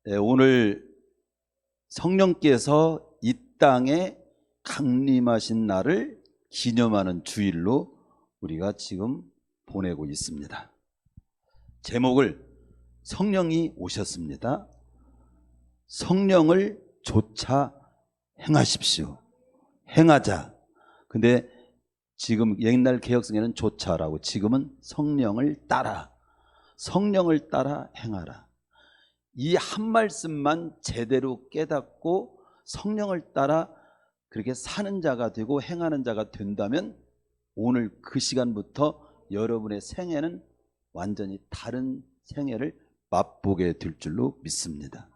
네, 오늘 성령께서 이 땅에 강림하신 날을 기념하는 주일로 우리가 지금 보내고 있습니다. 제목을 성령이 오셨습니다. 성령을 조차 행하십시오. 행하자. 근데 지금 옛날 개혁성에는 조차라고, 지금은 성령을 따라, 성령을 따라 행하라. 이 한 말씀만 제대로 깨닫고 성령을 따라 그렇게 사는 자가 되고 행하는 자가 된다면 오늘 그 시간부터 여러분의 생애는 완전히 다른 생애를 맛보게 될 줄로 믿습니다.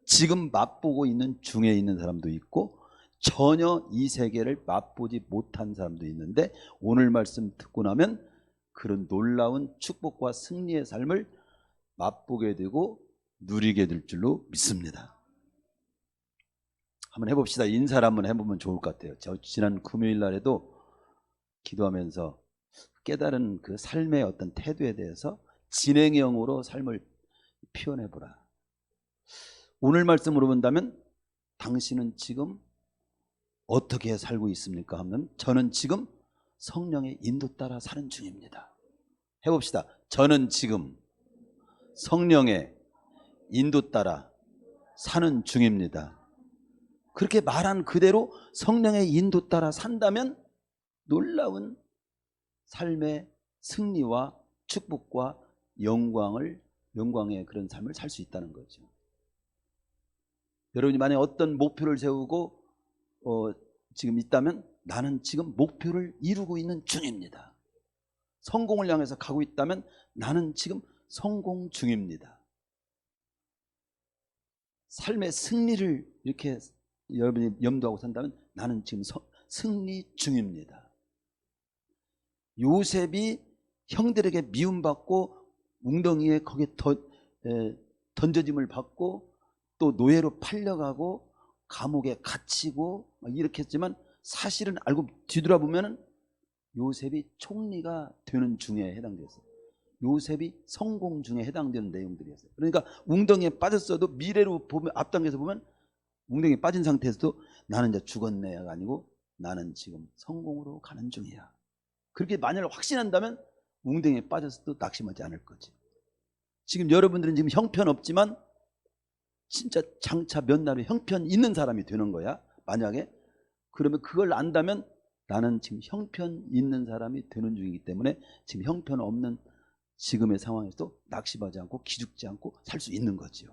지금 맛보고 있는 중에 있는 사람도 있고 전혀 이 세계를 맛보지 못한 사람도 있는데 오늘 말씀 듣고 나면 그런 놀라운 축복과 승리의 삶을 맛보게 되고 누리게 될 줄로 믿습니다. 한번 해봅시다. 인사를 한번 해보면 좋을 것 같아요. 저 지난 금요일 날에도 기도하면서 깨달은 그 삶의 어떤 태도에 대해서 진행형으로 삶을 표현해보라. 오늘 말씀으로 본다면 당신은 지금 어떻게 살고 있습니까? 하면 저는 지금 성령의 인도 따라 사는 중입니다. 해봅시다. 저는 지금 성령의 인도 따라 사는 중입니다. 그렇게 말한 그대로 성령의 인도 따라 산다면 놀라운 삶의 승리와 축복과 영광의 그런 삶을 살 수 있다는 거죠. 여러분이 만약에 어떤 목표를 세우고 지금 있다면 나는 지금 목표를 이루고 있는 중입니다. 성공을 향해서 가고 있다면 나는 지금 성공 중입니다. 삶의 승리를 이렇게 여러분이 염두하고 산다면 나는 지금 승리 중입니다. 요셉이 형들에게 미움받고 웅덩이에 거기에 던져짐을 받고 또 노예로 팔려가고 감옥에 갇히고 이렇게 했지만 사실은 알고 뒤돌아보면 요셉이 총리가 되는 중에 해당되었어요. 요셉이 성공 중에 해당되는 내용들이었어요. 그러니까 웅덩이에 빠졌어도 미래로 보면, 앞당겨서 보면 웅덩이에 빠진 상태에서도 나는 이제 죽었네가 아니고 나는 지금 성공으로 가는 중이야. 그렇게 만약 확신한다면 웅덩이에 빠졌어도 낙심하지 않을 거지. 지금 여러분들은 지금 형편없지만 진짜 장차 몇 날 후에 형편 있는 사람이 되는 거야. 만약에 그러면 그걸 안다면 나는 지금 형편 있는 사람이 되는 중이기 때문에 지금 형편 없는 지금의 상황에서도 낙심하지 않고 기죽지 않고 살 수 있는 거죠.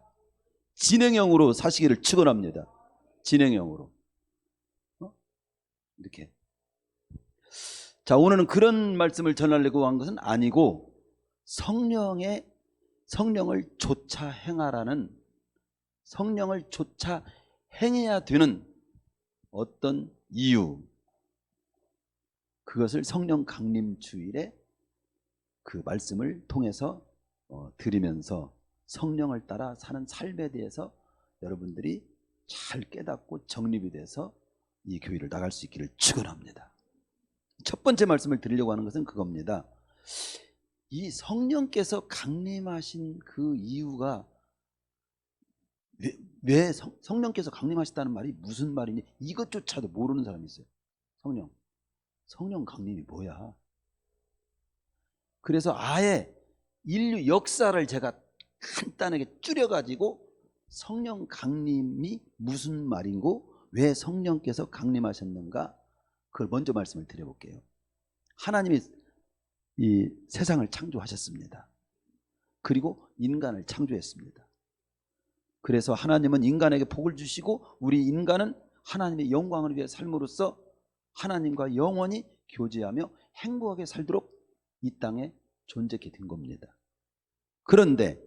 진행형으로 사시기를 축원합니다. 진행형으로 이렇게. 자, 오늘은 그런 말씀을 전하려고 한 것은 아니고 성령을 조차 행하라는, 성령을 조차 행해야 되는 어떤 이유, 그것을 성령 강림 주일에 그 말씀을 통해서 드리면서 성령을 따라 사는 삶에 대해서 여러분들이 잘 깨닫고 정립이 돼서 이 교회를 나갈 수 있기를 축원합니다. 첫 번째 말씀을 드리려고 하는 것은 그겁니다. 이 성령께서 강림하신 그 이유가 왜 성령께서 강림하셨다는 말이 무슨 말이니 이것조차도 모르는 사람이 있어요. 성령 강림이 뭐야? 그래서 아예 인류 역사를 제가 간단하게 줄여가지고 성령 강림이 무슨 말이고 왜 성령께서 강림하셨는가, 그걸 먼저 말씀을 드려볼게요. 하나님이 이 세상을 창조하셨습니다. 그리고 인간을 창조했습니다. 그래서 하나님은 인간에게 복을 주시고 우리 인간은 하나님의 영광을 위해 삶으로써 하나님과 영원히 교제하며 행복하게 살도록 이 땅에 존재하게 된 겁니다. 그런데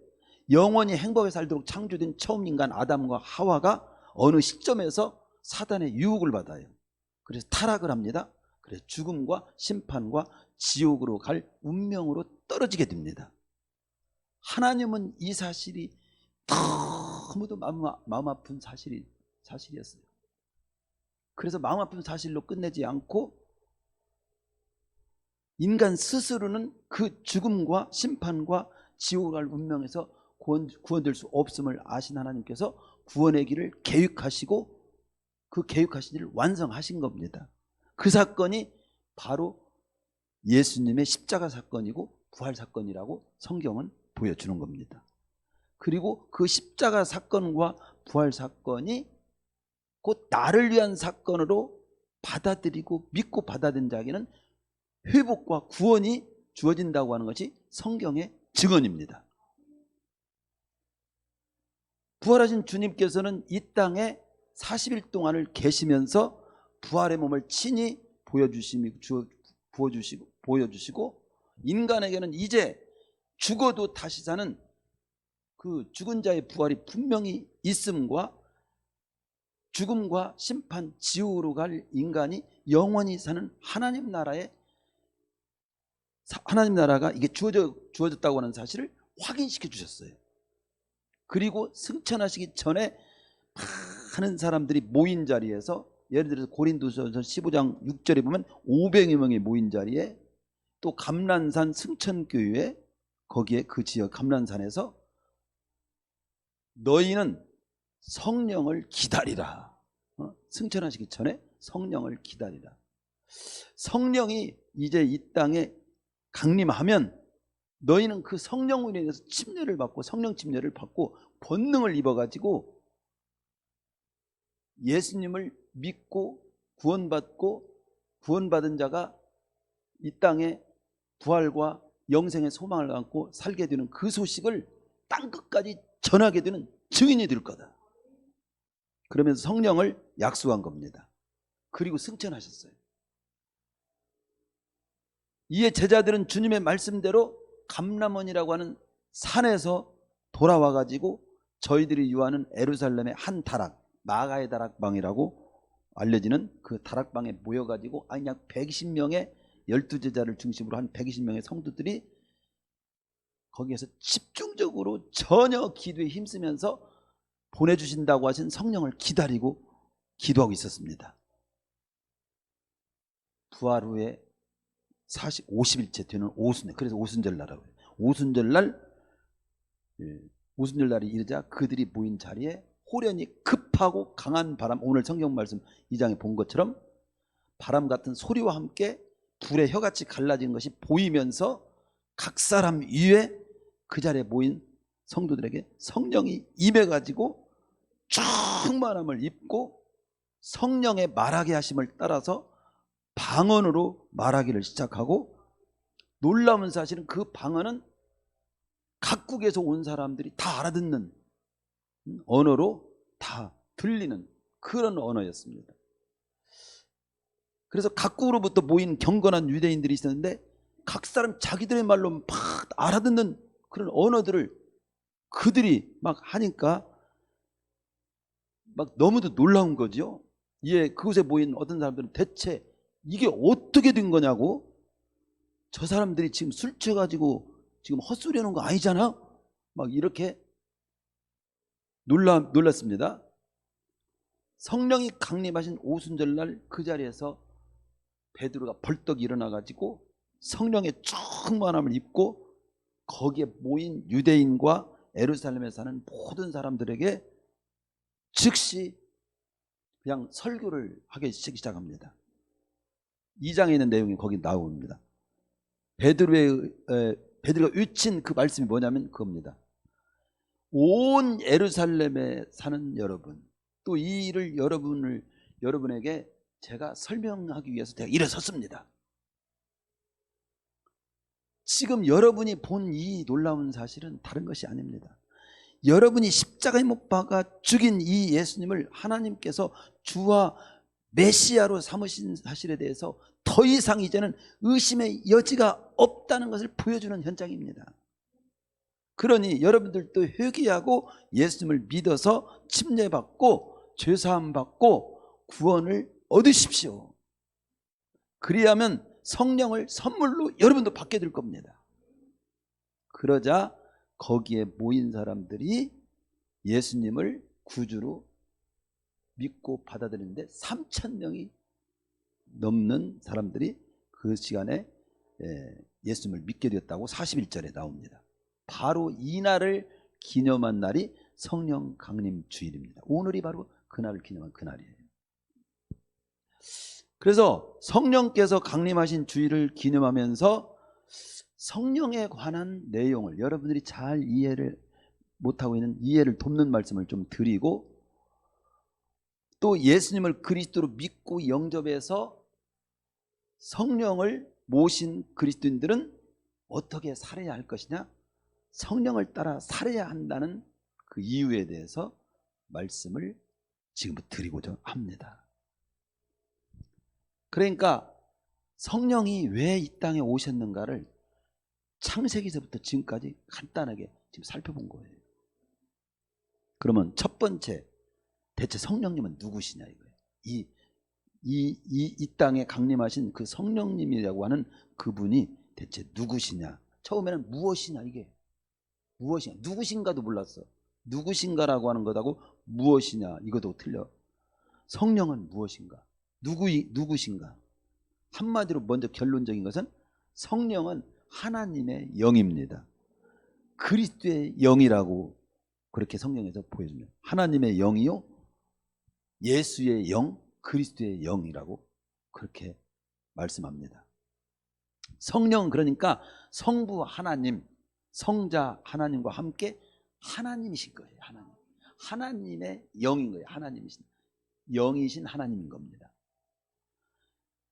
영원히 행복하게 살도록 창조된 처음 인간 아담과 하와가 어느 시점에서 사단의 유혹을 받아요. 그래서 타락을 합니다. 그래서 죽음과 심판과 지옥으로 갈 운명으로 떨어지게 됩니다. 하나님은 이 사실이 너무도 마음 아픈 사실이었어요. 그래서 마음 아픈 사실로 끝내지 않고 인간 스스로는 그 죽음과 심판과 지옥을 갈 운명에서 구원될 수 없음을 아신 하나님께서 구원의 길을 계획하시고 그 계획하신 일을 완성하신 겁니다. 그 사건이 바로 예수님의 십자가 사건이고 부활 사건이라고 성경은 보여주는 겁니다. 그리고 그 십자가 사건과 부활 사건이 곧 나를 위한 사건으로 받아들이고 믿고 받아들인 자에게는 회복과 구원이 주어진다고 하는 것이 성경의 증언입니다. 부활하신 주님께서는 이 땅에 40일 동안을 계시면서 부활의 몸을 친히 보여주시고 인간에게는 이제 죽어도 다시 사는 그 죽은 자의 부활이 분명히 있음과 죽음과 심판 지옥으로 갈 인간이 영원히 사는 하나님 나라가 이게 주어졌다고 하는 사실을 확인시켜 주셨어요. 그리고 승천하시기 전에 많은 사람들이 모인 자리에서, 예를 들어서 고린도전서 15장 6절에 보면 500여 명이 모인 자리에, 또 감난산 승천교회 거기에 그 지역 감난산에서 너희는 성령을 기다리라. 승천하시기 전에 성령을 기다리라. 성령이 이제 이 땅에 강림하면 너희는 그 성령으로 인해서 침례를 받고 성령 침례를 받고 권능을 입어가지고 예수님을 믿고 구원받고 구원받은 자가 이 땅에 부활과 영생의 소망을 안고 살게 되는 그 소식을 땅끝까지 전하게 되는 증인이 될 거다. 그러면서 성령을 약속한 겁니다. 그리고 승천하셨어요. 이에 제자들은 주님의 말씀대로 감람원이라고 하는 산에서 돌아와 가지고 저희들이 유하는 예루살렘의 한 다락, 마가의 다락방이라고 알려지는 그 다락방에 모여가지고 약 120명의 12제자를 중심으로 한 120명의 성도들이 거기에서 집중적으로 전혀 기도에 힘쓰면서 보내주신다고 하신 성령을 기다리고 기도하고 있었습니다. 부활 후에 50일째 되는 오순절, 그래서 오순절날이라고 해요. 오순절날이 이르자 그들이 모인 자리에 호련히 급하고 강한 바람, 오늘 성경 말씀 2장에 본 것처럼 바람 같은 소리와 함께 불의 혀같이 갈라진 것이 보이면서 각 사람 위에 그 자리에 모인 성도들에게 성령이 임해가지고 충만함을 입고 성령의 말하게 하심을 따라서 방언으로 말하기를 시작하고, 놀라운 사실은 그 방언은 각국에서 온 사람들이 다 알아듣는 언어로 다 들리는 그런 언어였습니다. 그래서 각국으로부터 모인 경건한 유대인들이 있었는데 각 사람 자기들의 말로 막 알아듣는 그런 언어들을 그들이 막 하니까 막 너무도 놀라운 거죠. 예, 그곳에 모인 어떤 사람들은 대체 이게 어떻게 된 거냐고, 저 사람들이 지금 술 취해가지고 지금 헛소리 하는 거 아니잖아? 막 이렇게 놀랐습니다. 성령이 강림하신 오순절날 그 자리에서 베드로가 벌떡 일어나가지고 성령의 충만함을 입고 거기에 모인 유대인과 예루살렘에 사는 모든 사람들에게 즉시 그냥 설교를 하기 시작합니다. 2장에 있는 내용이 거기 나옵니다. 베드로가 외친 그 말씀이 뭐냐면 그겁니다. 온 예루살렘에 사는 여러분, 또 이 일을 여러분에게 제가 설명하기 위해서 제가 일어섰습니다. 지금 여러분이 본 이 놀라운 사실은 다른 것이 아닙니다. 여러분이 십자가에 못 박아 죽인 이 예수님을 하나님께서 주와 메시아로 삼으신 사실에 대해서 더 이상 이제는 의심의 여지가 없다는 것을 보여주는 현장입니다. 그러니 여러분들도 회개하고 예수님을 믿어서 침례받고 죄사함 받고 구원을 얻으십시오. 그리하면 성령을 선물로 여러분도 받게 될 겁니다. 그러자 거기에 모인 사람들이 예수님을 구주로 믿고 받아들이는데 3,000명이 넘는 사람들이 그 시간에 예수님을 믿게 되었다고 41절에 나옵니다. 바로 이 날을 기념한 날이 성령 강림 주일입니다. 오늘이 바로 그날을 기념한 그날이에요. 그래서 성령께서 강림하신 주일을 기념하면서 성령에 관한 내용을 여러분들이 잘 이해를 못하고 있는 이해를 돕는 말씀을 좀 드리고, 또 예수님을 그리스도로 믿고 영접해서 성령을 모신 그리스도인들은 어떻게 살아야 할 것이냐, 성령을 따라 살아야 한다는 그 이유에 대해서 말씀을 지금부터 드리고자 합니다. 그러니까 성령이 왜 이 땅에 오셨는가를 창세기서부터 지금까지 간단하게 지금 살펴본 거예요. 그러면 첫 번째, 대체 성령님은 누구시냐 이거예요. 이 땅에 강림하신 그 성령님이라고 하는 그분이 대체 누구시냐. 처음에는 무엇이냐, 이게 무엇이냐, 누구신가도 몰랐어. 누구신가라고 하는 것하고 무엇이냐 이것도 틀려. 성령은 무엇인가, 누구신가. 한마디로 먼저 결론적인 것은 성령은 하나님의 영입니다. 그리스도의 영이라고 그렇게 성경에서 보여줍니다. 하나님의 영이요, 예수의 영, 그리스도의 영이라고 그렇게 말씀합니다. 성령은 그러니까 성부 하나님, 성자 하나님과 함께 하나님이신 거예요. 하나님의 영인 거예요. 하나님이신 영이신 하나님인 겁니다.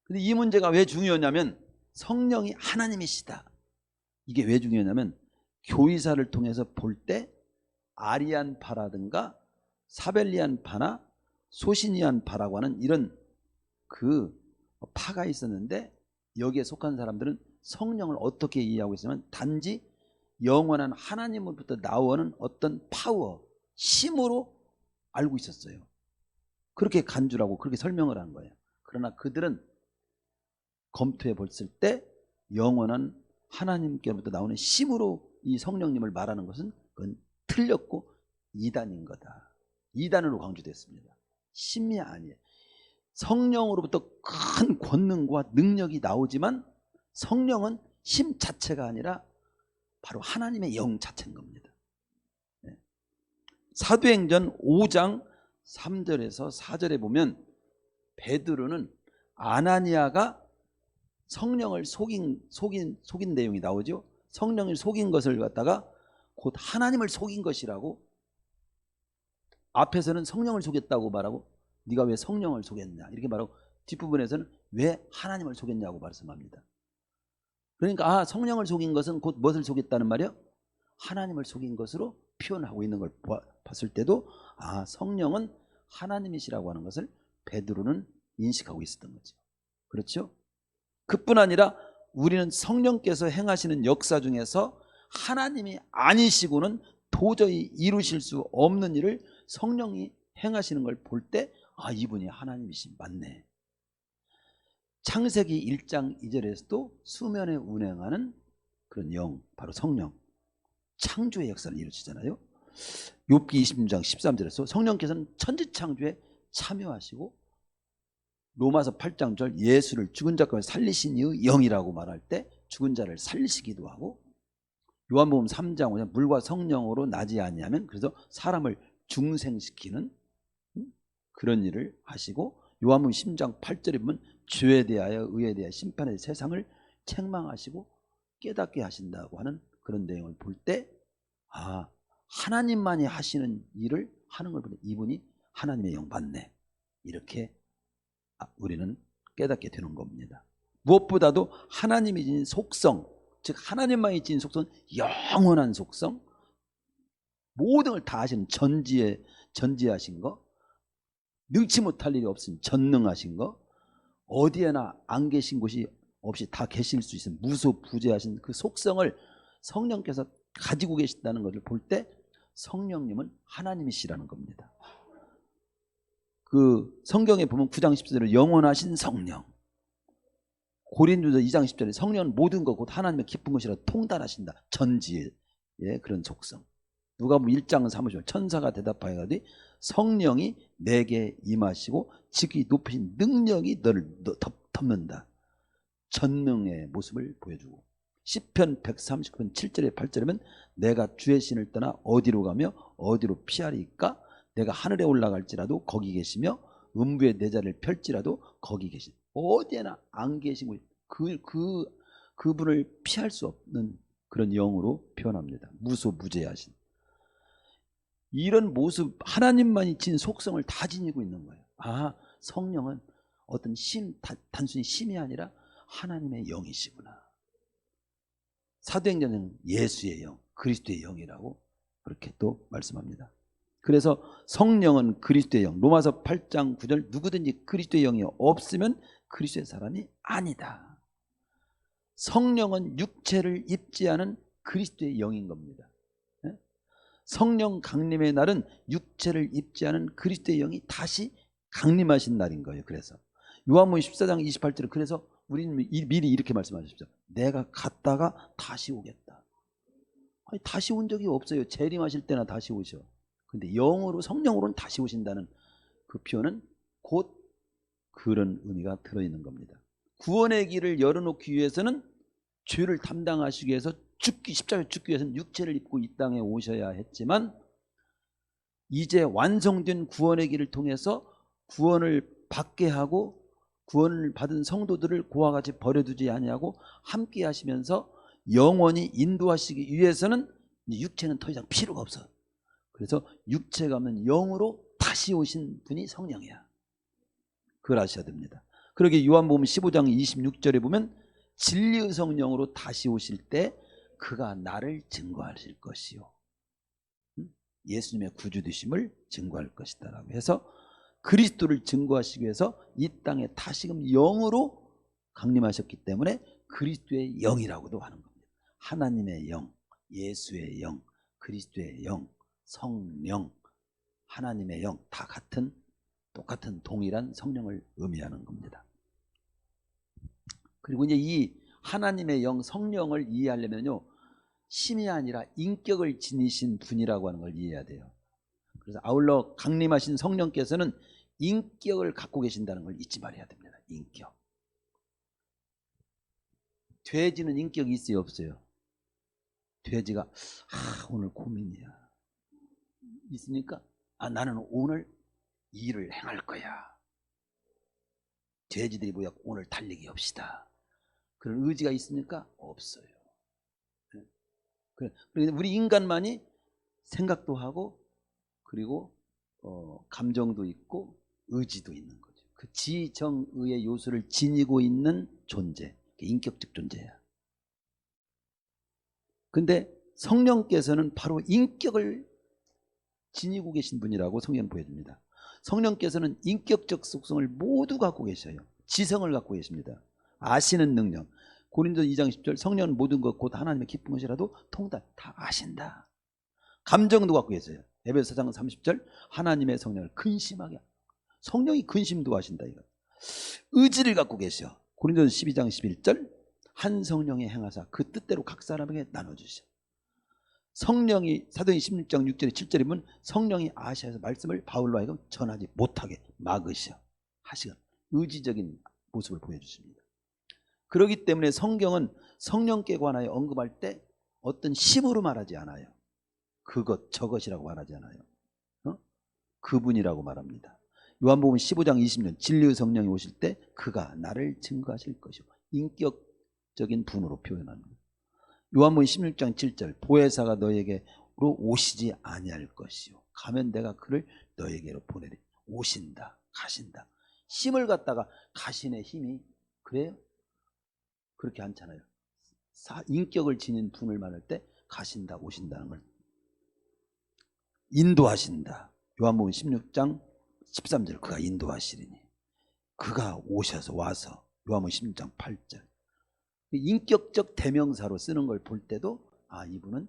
근데 이 문제가 왜 중요하냐면, 성령이 하나님이시다, 이게 왜 중요하냐면, 교의사를 통해서 볼 때 아리안파라든가 사벨리안파나 소시니안파라고 하는 이런 그 파가 있었는데, 여기에 속한 사람들은 성령을 어떻게 이해하고 있으면 단지 영원한 하나님으로부터 나오는 어떤 파워, 힘으로 알고 있었어요. 그렇게 간주라고 그렇게 설명을 한 거예요. 그러나 그들은 검토해 봤을 때 영원한 하나님께로부터 나오는 힘으로 이 성령님을 말하는 것은 그건 틀렸고 이단인 거다. 이단으로 강조됐습니다. 힘이 아니에요. 성령으로부터 큰 권능과 능력이 나오지만 성령은 힘 자체가 아니라 바로 하나님의 영 자체인 겁니다. 사도행전 5장 3절에서 4절에 보면 베드로는 아나니아가 성령을 속인 내용이 나오죠. 성령을 속인 것을 갖다가 곧 하나님을 속인 것이라고, 앞에서는 성령을 속였다고 말하고 네가 왜 성령을 속였냐 이렇게 말하고, 뒷부분에서는 왜 하나님을 속였냐고 말씀합니다. 그러니까 성령을 속인 것은 곧 무엇을 속였다는 말이요? 하나님을 속인 것으로 표현하고 있는 걸 봤을 때도 성령은 하나님이시라고 하는 것을 베드로는 인식하고 있었던 거죠. 그렇죠? 그뿐 아니라 우리는 성령께서 행하시는 역사 중에서 하나님이 아니시고는 도저히 이루실 수 없는 일을 성령이 행하시는 걸 볼 때 이분이 하나님이시 맞네. 창세기 1장 2절에서도 수면에 운행하는 그런 영, 바로 성령, 창조의 역사를 이루시잖아요. 욥기 26장 13절에서 성령께서는 천지창조에 참여하시고, 로마서 8장 절 예수를 죽은 자 가운데 살리신 이의 영이라고 말할 때 죽은 자를 살리시기도 하고, 요한복음 3장 5절 물과 성령으로 나지 아니하면, 그래서 사람을 중생시키는 그런 일을 하시고, 요한복음 10장 8절에 보면 죄에 대하여 의에 대하여 심판의 세상을 책망하시고 깨닫게 하신다고 하는 그런 내용을 볼 때 하나님만이 하시는 일을 하는 걸 보니 이분이 하나님의 영 맞네, 이렇게 우리는 깨닫게 되는 겁니다. 무엇보다도 하나님이 지닌 속성, 즉 하나님만이 지닌 속성, 영원한 속성, 모든 걸 다 하시는 전지하신 거, 능치 못할 일이 없으신 전능하신 거, 어디에나 안 계신 곳이 없이 다 계실 수 있는 무소부재하신 그 속성을 성령께서 가지고 계신다는 것을 볼 때 성령님은 하나님이시라는 겁니다. 그 성경에 보면 9장 10절에 영원하신 성령, 고린도서 2장 10절에 성령은 모든 것 곧 하나님의 기쁜 것이라 통달하신다, 전지의 그런 속성. 누가복음 1장 3절 천사가 대답하여 가되 성령이 내게 임하시고 지극히 높으신 능력이 너를 덮는다, 전능의 모습을 보여주고, 시편 139편 7절에 8절이면 내가 주의 신을 떠나 어디로 가며 어디로 피하리까? 내가 하늘에 올라갈지라도 거기 계시며 음부의 내 자리를 펼지라도 거기 계신, 어디에나 안 계시고 그분을 피할 수 없는 그런 영으로 표현합니다. 무소무제하신 이런 모습, 하나님만이 진 속성을 다 지니고 있는 거예요. 아, 성령은 어떤 단순히 심이 아니라 하나님의 영이시구나. 사도행전은 예수의 영, 그리스도의 영이라고 그렇게 또 말씀합니다. 그래서 성령은 그리스도의 영, 로마서 8장 9절, 누구든지 그리스도의 영이 없으면 그리스도의 사람이 아니다. 성령은 육체를 입지 않은 그리스도의 영인 겁니다. 성령 강림의 날은 육체를 입지 않은 그리스도의 영이 다시 강림하신 날인 거예요. 그래서 요한복음 14장 28절에 그래서 우리는 미리 이렇게 말씀하십시오. 내가 갔다가 다시 오겠다. 아니, 다시 온 적이 없어요. 재림하실 때나 다시 오셔. 근데 영으로, 성령으로는 다시 오신다는 그 표현은 곧 그런 의미가 들어있는 겁니다. 구원의 길을 열어놓기 위해서는 죄를 담당하시기 위해서 십자가에 죽기 위해서는 육체를 입고 이 땅에 오셔야 했지만 이제 완성된 구원의 길을 통해서 구원을 받게 하고 구원을 받은 성도들을 그와 같이 버려두지 아니하고 함께 하시면서 영원히 인도하시기 위해서는 육체는 더 이상 필요가 없어. 그래서 육체가 없는 영으로 다시 오신 분이 성령이야. 그걸 아셔야 됩니다. 그러게 요한복음 15장 26절에 보면 진리의 성령으로 다시 오실 때 그가 나를 증거하실 것이요, 예수님의 구주 되심을 증거할 것이다 라고 해서 그리스도를 증거하시기 위해서 이 땅에 다시금 영으로 강림하셨기 때문에 그리스도의 영이라고도 하는 겁니다. 하나님의 영, 예수의 영, 그리스도의 영, 성령, 하나님의 영 다 똑같은 동일한 성령을 의미하는 겁니다. 그리고 이제 이 하나님의 영, 성령을 이해하려면요, 심이 아니라 인격을 지니신 분이라고 하는 걸 이해해야 돼요. 그래서 아울러 강림하신 성령께서는 인격을 갖고 계신다는 걸 잊지 말아야 됩니다. 인격. 돼지는 인격이 있어요, 없어요? 돼지가 오늘 고민이야. 있으니까 나는 오늘 일을 행할 거야. 돼지들이 뭐야, 오늘 달리기 합시다. 그런 의지가 있습니까? 없어요. 우리 인간만이 생각도 하고 그리고 감정도 있고 의지도 있는 거죠. 그 지정의의 요소를 지니고 있는 존재, 인격적 존재야. 근데 성령께서는 바로 인격을 지니고 계신 분이라고 성경 보여줍니다. 성령께서는 인격적 속성을 모두 갖고 계셔요. 지성을 갖고 계십니다. 아시는 능력. 고린도 2장 10절, 성령은 모든 것 곧 하나님의 기쁜 것이라도 통달 다 아신다. 감정도 갖고 계세요. 에베소 4장 30절, 하나님의 성령을 근심하게, 성령이 근심도 하신다. 이거 의지를 갖고 계셔. 고린도서 12장 11절, 한 성령의 행하사 그 뜻대로 각 사람에게 나눠주셔. 성령이, 사도행 16장 6절에 7절이면 성령이 아시아에서 말씀을 바울로 하여금 전하지 못하게 막으셔 하시건 의지적인 모습을 보여주십니다. 그렇기 때문에 성경은 성령께 관하여 언급할 때 어떤 심으로 말하지 않아요. 그것 저것이라고 말하지 않아요. 그분이라고 말합니다. 요한복음 15장 20년, 진리의 성령이 오실 때 그가 나를 증거하실 것이고, 인격적인 분으로 표현합니다. 요한복음 16장 7절, 보혜사가 너에게로 오시지 아니할 것이요, 가면 내가 그를 너에게로 보내리. 오신다, 가신다. 힘을 갖다가 가신의 힘이 그래요? 그렇게 않잖아요. 인격을 지닌 분을 말할 때 가신다, 오신다는 걸 인도하신다. 요한복음 16장 13절, 그가 인도하시리니, 그가 오셔서 와서. 요한복음 16장 8절, 인격적 대명사로 쓰는 걸 볼 때도 이분은,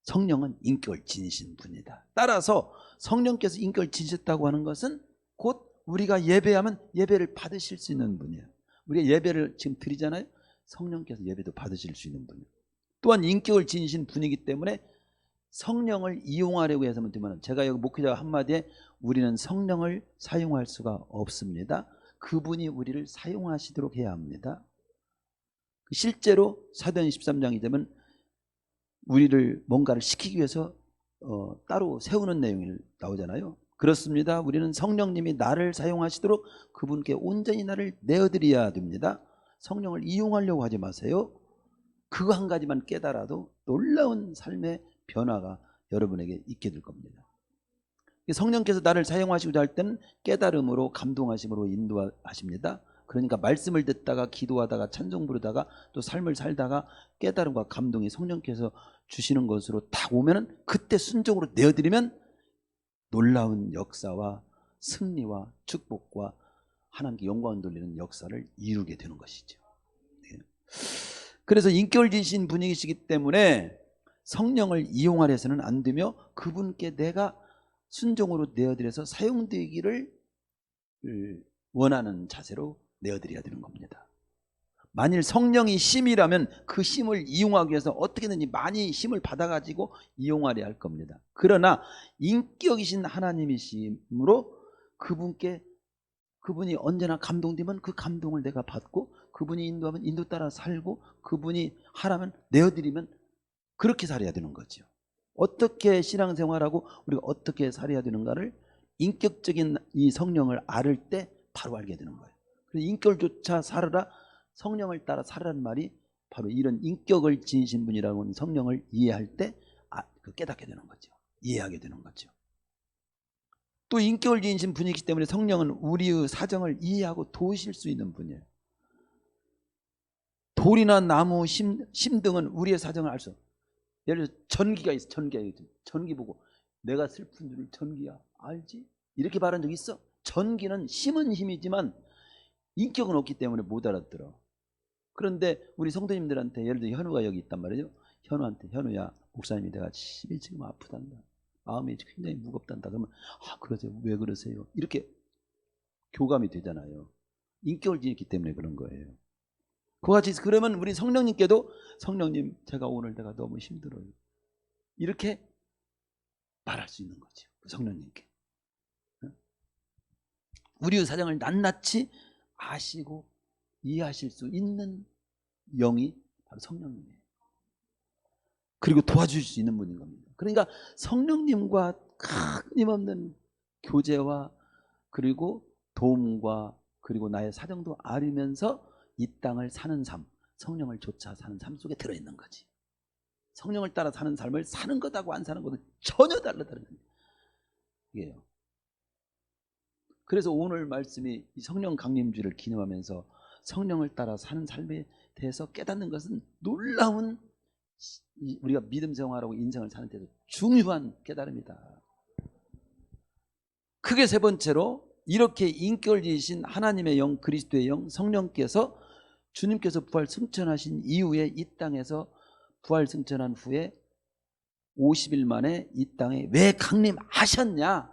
성령은 인격을 지니신 분이다. 따라서 성령께서 인격을 지니셨다고 하는 것은 곧 우리가 예배하면 예배를 받으실 수 있는 분이에요. 우리가 예배를 지금 드리잖아요. 성령께서 예배도 받으실 수 있는 분이에요. 또한 인격을 지니신 분이기 때문에 성령을 이용하려고 해서는 되면, 제가 여기 목회자 한마디에 우리는 성령을 사용할 수가 없습니다. 그분이 우리를 사용하시도록 해야 합니다. 실제로 사도행 13장이 되면 우리를 뭔가를 시키기 위해서 따로 세우는 내용이 나오잖아요. 그렇습니다. 우리는 성령님이 나를 사용하시도록 그분께 온전히 나를 내어드려야 됩니다. 성령을 이용하려고 하지 마세요. 그거 한 가지만 깨달아도 놀라운 삶의 변화가 여러분에게 있게 될 겁니다. 성령께서 나를 사용하시고자 할 때는 깨달음으로 감동하심으로 인도하십니다. 그러니까 말씀을 듣다가 기도하다가 찬송 부르다가 또 삶을 살다가 깨달음과 감동이 성령께서 주시는 것으로 딱 오면은 그때 순종으로 내어드리면 놀라운 역사와 승리와 축복과 하나님께 영광을 돌리는 역사를 이루게 되는 것이죠. 그래서 인격지신 분이시기 때문에 성령을 이용하려 해서는 안 되며 그분께 내가 순종으로 내어드려서 사용되기를 원하는 자세로 내어드려야 되는 겁니다. 만일 성령이 심이라면 그 심을 이용하기 위해서 어떻게든지 많이 힘을 받아가지고 이용하려 할 겁니다. 그러나 인격이신 하나님이심으로 그분이 언제나 감동되면 그 감동을 내가 받고 그분이 인도하면 인도 따라 살고 그분이 하라면 내어드리면 그렇게 살아야 되는 거죠. 어떻게 신앙생활하고 우리가 어떻게 살아야 되는가를 인격적인 이 성령을 알을 때 바로 알게 되는 거예요. 그래서 인격조차 살아라, 성령을 따라 살아라는 말이 바로 이런 인격을 지니신 분이라고 하는 성령을 이해할 때 깨닫게 되는 거죠. 이해하게 되는 거죠. 또 인격을 지니신 분이기 때문에 성령은 우리의 사정을 이해하고 도우실 수 있는 분이에요. 돌이나 나무, 심 등은 우리의 사정을 알 수 없어요. 예를 들어 전기가 있어. 전기 보고 내가 슬픈 줄 전기야 알지? 이렇게 말한 적 있어? 전기는 힘은 힘이지만 인격은 없기 때문에 못 알아들어. 그런데 우리 성도님들한테 예를 들어 현우가 여기 있단 말이죠. 현우한테 현우야 목사님이 내가 지금 아프단다. 마음이 굉장히 무겁단다. 그러면 그러세요. 왜 그러세요? 이렇게 교감이 되잖아요. 인격을 지녔기 때문에 그런 거예요. 그와 같이 그러면 우리 성령님께도 성령님 제가 오늘 내가 너무 힘들어요. 이렇게 말할 수 있는 거죠. 성령님께. 우리의 사정을 낱낱이 아시고 이해하실 수 있는 영이 바로 성령님이에요. 그리고 도와주실 수 있는 분인 겁니다. 그러니까 성령님과 끊임없는 교제와 그리고 도움과 그리고 나의 사정도 알으면서 이 땅을 사는 삶, 성령을 쫓아 사는 삶 속에 들어있는 거지. 성령을 따라 사는 삶을 사는 것하고 안 사는 것은 전혀 다르다는 거예요. 그래서 오늘 말씀이 성령 강림주를 기념하면서 성령을 따라 사는 삶에 대해서 깨닫는 것은 놀라운 우리가 믿음 생활하고 인생을 사는 데서 중요한 깨달음이다. 크게 세 번째로 이렇게 인격을 지니신 하나님의 영, 그리스도의 영, 성령께서 주님께서 부활 승천하신 이후에 이 땅에서 부활 승천한 후에 50일 만에 이 땅에 왜 강림하셨냐,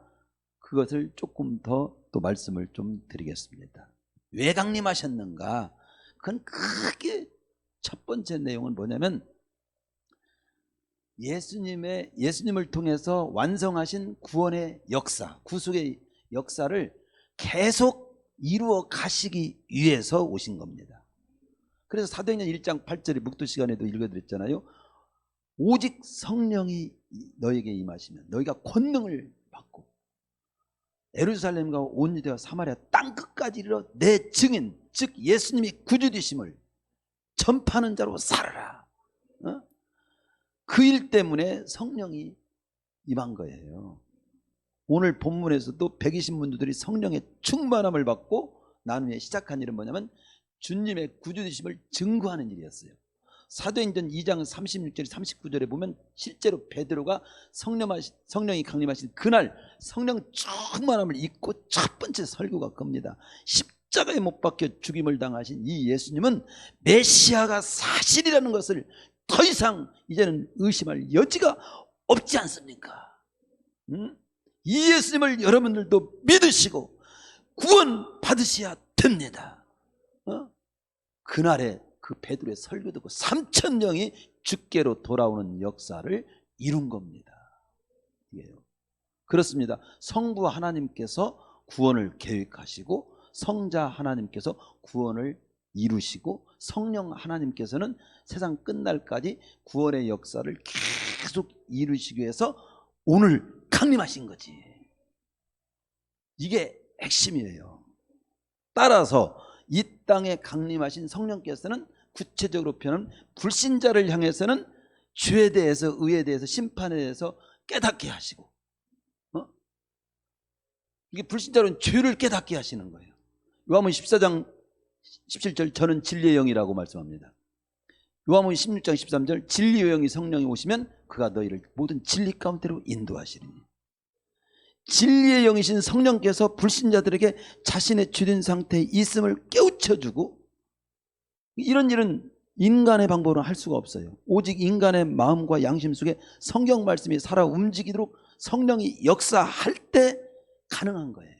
그것을 조금 더 또 말씀을 좀 드리겠습니다. 왜 강림하셨는가? 그건 크게 첫 번째 내용은 뭐냐면 예수님을 통해서 완성하신 구원의 역사, 구속의 역사를 계속 이루어 가시기 위해서 오신 겁니다. 그래서 사도행전 1장 8절에 묵도 시간에도 읽어드렸잖아요. 오직 성령이 너에게 임하시면 너희가 권능을 받고 예루살렘과 온 유대와 사마리아 땅끝까지 이르러 내 증인, 즉 예수님이 구주 되심을 전파하는 자로 살아라. 그 일 때문에 성령이 임한 거예요. 오늘 본문에서도 120문도들이 성령의 충만함을 받고 나누에 시작한 일은 뭐냐면 주님의 구주 되심을 증거하는 일이었어요. 사도행전 2장 36절 39절에 보면 실제로 베드로가 성령이 강림하신 그날 성령 충만함을 입고 첫 번째 설교가 겁니다. 십자가에 못 박혀 죽임을 당하신 이 예수님은 메시아가 사실이라는 것을 더 이상 이제는 의심할 여지가 없지 않습니까? 이 예수님을 여러분들도 믿으시고 구원 받으셔야 됩니다. 그날에 그 베드로의 설교 듣고 3,000명이 주께로 돌아오는 역사를 이룬 겁니다. 그렇습니다. 성부 하나님께서 구원을 계획하시고 성자 하나님께서 구원을 이루시고 성령 하나님께서는 세상 끝날까지 구원의 역사를 계속 이루시기 위해서 오늘 강림하신 거지. 이게 핵심이에요. 따라서 이 땅에 강림하신 성령께서는 구체적으로 표현하면 불신자를 향해서는 죄에 대해서, 의에 대해서, 심판에 대해서 깨닫게 하시고, 이게 불신자로는 죄를 깨닫게 하시는 거예요. 요한복음 14장 17절 저는 진리의 영이라고 말씀합니다. 요한복음 16장 13절 진리의 영이 성령이 오시면 그가 너희를 모든 진리 가운데로 인도하시리니. 진리의 영이신 성령께서 불신자들에게 자신의 죄된 상태에 있음을 깨우쳐주고, 이런 일은 인간의 방법으로 할 수가 없어요. 오직 인간의 마음과 양심 속에 성경 말씀이 살아 움직이도록 성령이 역사할 때 가능한 거예요.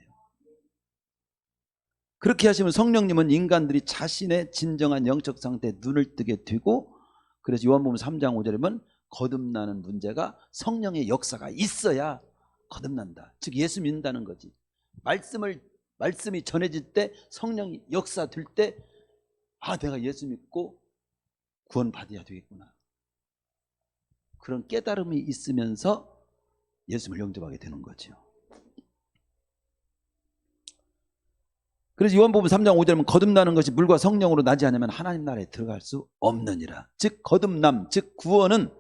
그렇게 하시면 성령님은 인간들이 자신의 진정한 영적 상태에 눈을 뜨게 되고, 그래서 요한복음 3장 5절에 보면 거듭나는 문제가 성령의 역사가 있어야 거듭난다. 즉 예수 믿는다는 거지. 말씀이 전해질 때, 성령이 역사될 때, 아, 내가 예수 믿고 구원받아야 되겠구나. 그런 깨달음이 있으면서 예수를 영접하게 되는 거죠. 그래서 요한복음 3장 5절에 보면 거듭나는 것이 물과 성령으로 나지 않으면 하나님 나라에 들어갈 수 없느니라. 즉 거듭남, 즉 구원은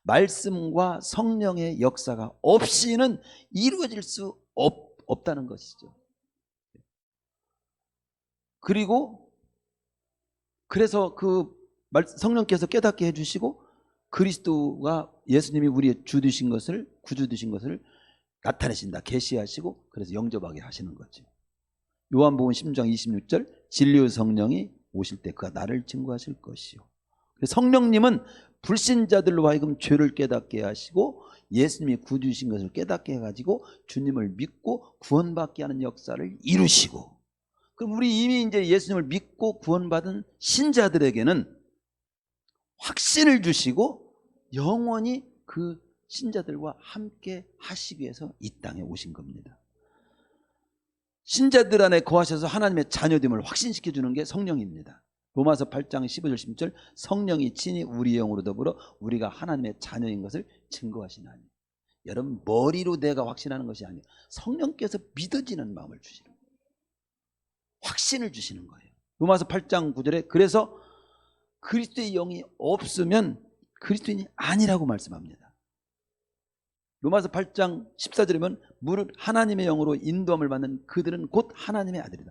말씀과 성령의 역사가 없이는 이루어질 수 없다는 것이죠. 그리고 그래서 그 성령께서 깨닫게 해주시고, 그리스도가 예수님이 우리의 주 되신 것을, 구주 되신 것을 나타내신다, 계시하시고, 그래서 영접하게 하시는 거죠. 요한복음 16장 26절 진리의 성령이 오실 때 그가 나를 증거하실 것이요. 성령님은 불신자들로 하여금 죄를 깨닫게 하시고 예수님이 구주이신 것을 깨닫게 해가지고 주님을 믿고 구원받게 하는 역사를 이루시고, 그럼 우리 이미 이제 예수님을 믿고 구원받은 신자들에게는 확신을 주시고 영원히 그 신자들과 함께 하시기 위해서 이 땅에 오신 겁니다. 신자들 안에 거하셔서 하나님의 자녀됨을 확신시켜 주는 게 성령입니다. 로마서 8장 15절 16절 성령이 친히 우리 영으로 더불어 우리가 하나님의 자녀인 것을 증거하시나니. 여러분, 머리로 내가 확신하는 것이 아니에요. 성령께서 믿어지는 마음을 주시는 거예요. 확신을 주시는 거예요. 로마서 8장 9절에 그래서 그리스도의 영이 없으면 그리스도인이 아니라고 말씀합니다. 로마서 8장 14절이면 무릇 하나님의 영으로 인도함을 받는 그들은 곧 하나님의 아들이다.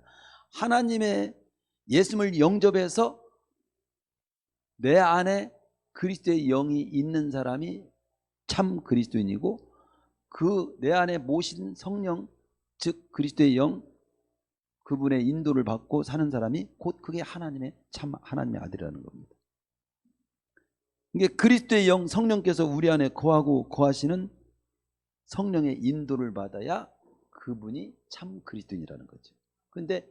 하나님의 예수님을 영접해서 내 안에 그리스도의 영이 있는 사람이 참 그리스도인이고, 그 내 안에 모신 성령, 즉 그리스도의 영, 그분의 인도를 받고 사는 사람이 곧 그게 하나님의 참 하나님의 아들이라는 겁니다. 이게 그리스도의 영, 성령께서 우리 안에 거하고 거하시는 성령의 인도를 받아야 그분이 참 그리스도인이라는 거죠. 그런데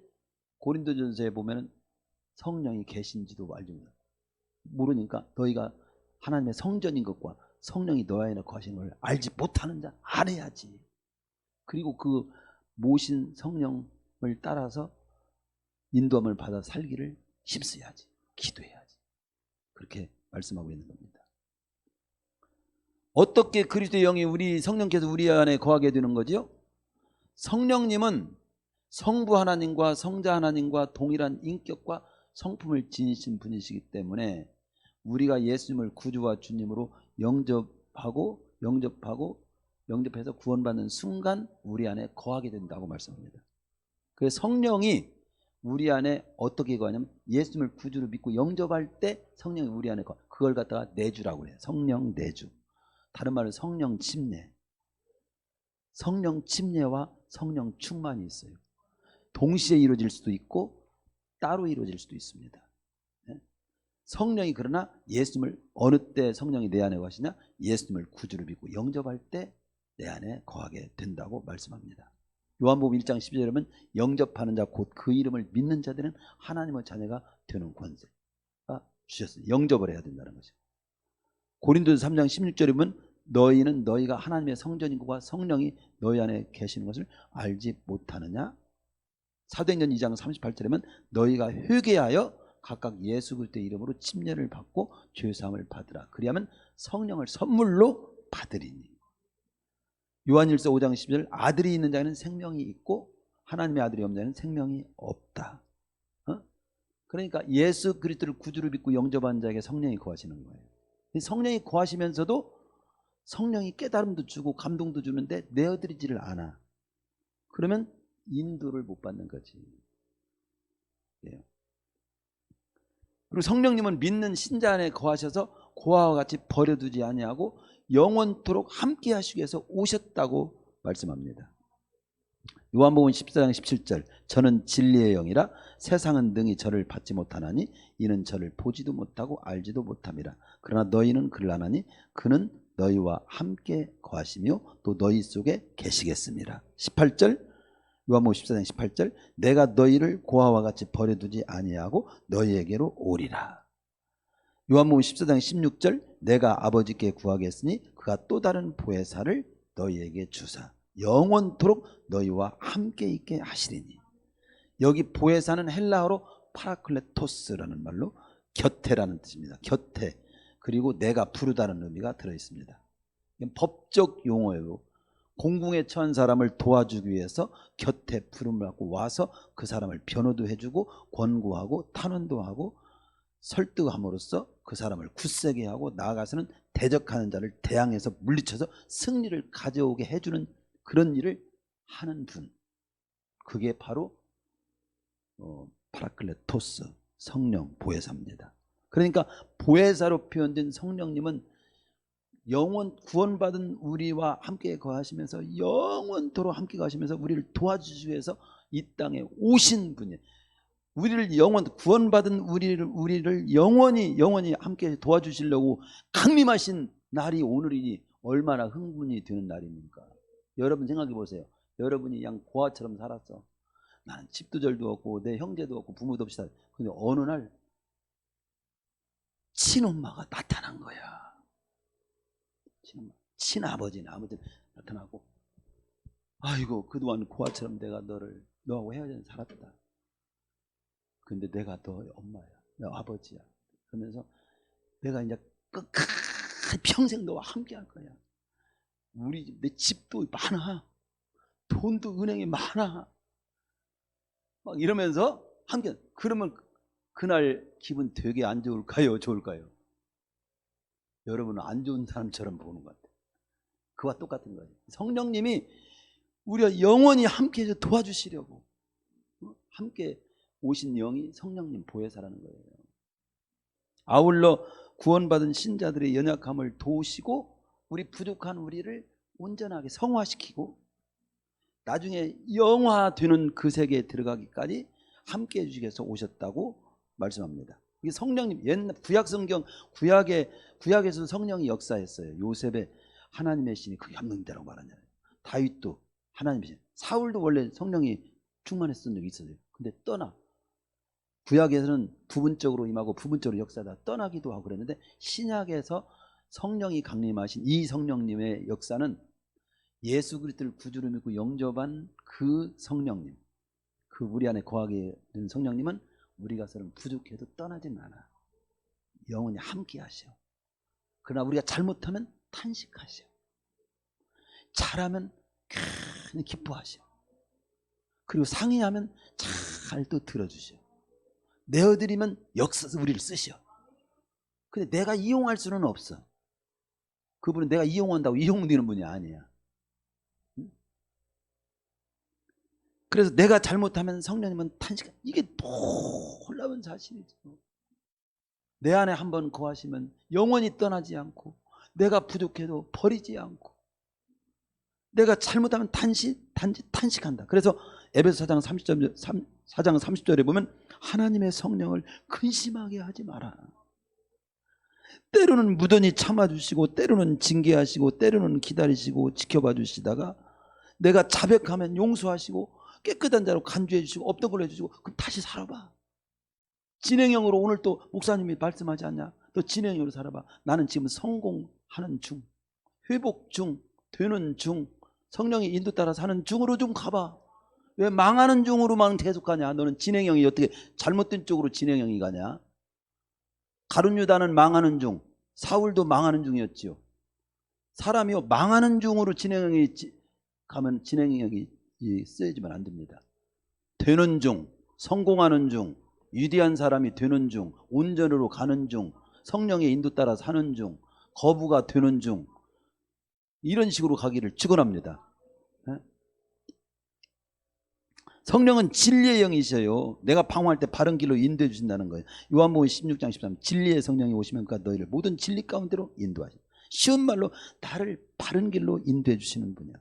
고린도전서에 보면 성령이 계신지도 알지 모르니까 너희가 하나님의 성전인 것과 성령이 너희 안에 거하시는 걸 알지 못하는 자 알아야지. 그리고 그 모신 성령을 따라서 인도함을 받아 살기를 힘써야지, 기도해야지. 그렇게 말씀하고 있는 겁니다. 어떻게 그리스도의 영이 우리 성령께서 우리 안에 거하게 되는 거죠? 성령님은 성부 하나님과 성자 하나님과 동일한 인격과 성품을 지니신 분이시기 때문에 우리가 예수님을 구주와 주님으로 영접해서 구원받는 순간 우리 안에 거하게 된다고 말씀합니다. 그래서 성령이 우리 안에 어떻게 거하냐면 예수님을 구주로 믿고 영접할 때 성령이 우리 안에 그걸 갖다가 내주라고 해요. 성령 내주. 다른 말로 성령 침례. 성령 침례와 성령 충만이 있어요. 동시에 이루어질 수도 있고 따로 이루어질 수도 있습니다. 성령이 그러나 예수님을 어느 때 성령이 내 안에 거하시냐? 예수님을 구주로 믿고 영접할 때 내 안에 거하게 된다고 말씀합니다. 요한복음 1장 12절에 보면 영접하는 자 곧 그 이름을 믿는 자들은 하나님의 자녀가 되는 권세가 주셨어요. 영접을 해야 된다는 거죠. 고린도서 3장 16절에 보면 너희는 너희가 하나님의 성전인 것과 성령이 너희 안에 계시는 것을 알지 못하느냐? 사도행전 2장 38절에 보면 너희가 회개하여 각각 예수 그리스도의 이름으로 침례를 받고 죄사함을 받으라. 그리하면 성령을 선물로 받으리니. 요한일서 5장 10절 아들이 있는 자는 생명이 있고 하나님의 아들이 없는 자는 생명이 없다. 그러니까 예수 그리스도를 구주로 믿고 영접한 자에게 성령이 거하시는 거예요. 성령이 거하시면서도 성령이 깨달음도 주고 감동도 주는데 내어드리지를 않아. 그러면 인도를 못 받는 거지. 그리고 성령님은 믿는 신자 안에 거하셔서 고아와 같이 버려두지 아니하고 영원토록 함께 하시기 위해서 오셨다고 말씀합니다. 요한복음 14장 17절 저는 진리의 영이라 세상은 능히 저를 받지 못하나니 이는 저를 보지도 못하고 알지도 못함이라. 그러나 너희는 그를 아나니 그는 너희와 함께 거하시며 또 너희 속에 계시겠습니다. 18절 요한복음 14장 18절 내가 너희를 고아와 같이 버려두지 아니하고 너희에게로 오리라. 요한복음 14장 16절 내가 아버지께 구하겠으니 그가 또 다른 보혜사를 너희에게 주사 영원토록 너희와 함께 있게 하시리니. 여기 보혜사는 헬라어로 파라클레토스라는 말로 곁에라는 뜻입니다. 곁에. 그리고 내가 부르다는 의미가 들어있습니다. 법적 용어예요. 공궁에 처한 사람을 도와주기 위해서 곁에 부름을 받고 와서 그 사람을 변호도 해주고 권고하고 탄원도 하고 설득함으로써 그 사람을 굳세게 하고 나아가서는 대적하는 자를 대항해서 물리쳐서 승리를 가져오게 해주는 그런 일을 하는 분. 그게 바로 파라클레토스 성령 보혜사입니다. 그러니까 보혜사로 표현된 성령님은 영원 구원받은 우리와 함께 거하시면서 영원토록 함께 거하시면서 우리를 도와주시기 위해서 이 땅에 오신 분이에요. 우리를 구원받은 우리를 영원히 함께 도와주시려고 강림하신 날이 오늘이니 얼마나 흥분이 되는 날입니까? 여러분 생각해 보세요. 여러분이 양 고아처럼 살았어. 나는 집도 절도 없고 내 형제도 없고 부모도 없이 살았어. 근데 어느 날 친엄마가 나타난 거야. 친아버지는 아무튼 나타나고 아이고 그동안 고아처럼 내가 너하고 헤어져 살았다. 근데 내가 너 엄마야. 너 아버지야. 그러면서 내가 이제 끝까지 평생 너와 함께 할 거야. 내 집도 많아. 돈도 은행에 많아. 막 이러면서 함께. 그러면 그날 기분 되게 안 좋을까요? 좋을까요? 여러분은 안 좋은 사람처럼 보는 것 같아요. 그와 똑같은 거예요. 성령님이 우리가 영원히 함께 해서 도와주시려고 함께 오신 영이 성령님 보혜사라는 거예요. 아울러 구원받은 신자들의 연약함을 도우시고 우리 부족한 우리를 온전하게 성화시키고 나중에 영화되는 그 세계에 들어가기까지 함께 해주시기 위해서 오셨다고 말씀합니다. 이게 성령님 옛날 구약성경 구약에서 성령이 역사했어요. 요셉의 하나님의 신이 그게 합능이라고 말하잖아요. 다윗도 하나님의 신, 사울도 원래 성령이 충만했던 적이 있어요. 근데 떠나. 구약에서는 부분적으로 임하고 부분적으로 역사다 떠나기도 하고 그랬는데 신약에서 성령이 강림하신 이 성령님의 역사는 예수 그리스도를 구주로 믿고 영접한 그 성령님, 그 우리 안에 거하게 된 성령님은 우리가 서로 부족해도 떠나진 않아. 영원히 함께 하셔. 그러나 우리가 잘못하면 탄식하셔. 잘하면 큰 기뻐하셔. 그리고 상의하면 잘 또 들어주셔. 내어드리면 역사서 우리를 쓰셔. 근데 내가 이용할 수는 없어. 그분은 내가 이용한다고 이용되는 분이 아니야. 그래서 내가 잘못하면 성령님은 탄식. 이게 놀라운 사실이죠. 내 안에 한번 거하시면 영원히 떠나지 않고 내가 부족해도 버리지 않고 내가 잘못하면 탄식한다. 그래서 에베소 4장 30절에 보면 하나님의 성령을 근심하게 하지 마라. 때로는 무던히 참아주시고 때로는 징계하시고 때로는 기다리시고 지켜봐 주시다가 내가 자백하면 용서하시고 깨끗한 자로 간주해 주시고 없던 걸로 해주시고 그럼 다시 살아봐. 진행형으로 오늘 또 목사님이 말씀하지 않냐. 또 진행형으로 살아봐. 나는 지금 성공하는 중, 회복 중, 되는 중, 성령의 인도 따라 사는 중으로 좀 가봐. 왜 망하는 중으로만 계속 가냐? 너는 진행형이 어떻게 잘못된 쪽으로 진행형이 가냐? 가룟 유다는 망하는 중, 사울도 망하는 중이었지요. 사람이요 망하는 중으로 진행형이 가면 진행형이 쓰여지면 안 됩니다. 되는 중, 성공하는 중, 위대한 사람이 되는 중, 온전으로 가는 중, 성령의 인도 따라 사는 중, 거부가 되는 중, 이런 식으로 가기를 축원합니다. 성령은 진리의 영이셔요. 내가 방황할 때 바른 길로 인도해 주신다는 거예요. 요한복음 16장 13 진리의 성령이 오시면 그가 너희를 모든 진리 가운데로 인도하시다. 쉬운 말로 나를 바른 길로 인도해 주시는 분이야.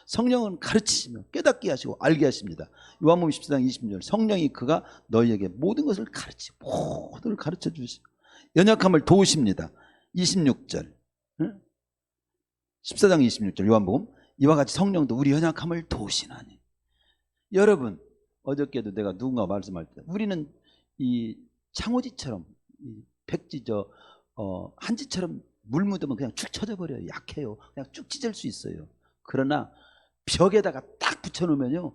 성령은 가르치시며 깨닫게 하시고 알게 하십니다. 요한복음 14장 20절 성령이 그가 너희에게 모든 것을 가르치고 모든 걸 가르쳐 주시고 연약함을 도우십니다. 26절 14장 26절 요한복음 이와 같이 성령도 우리 연약함을 도우시나니. 여러분 어저께도 내가 누군가 말씀할 때 우리는 이 창호지처럼 백지 한지처럼 물 묻으면 그냥 축 처져 버려요. 약해요. 그냥 쭉 찢을 수 있어요. 그러나 벽에다가 딱 붙여놓으면요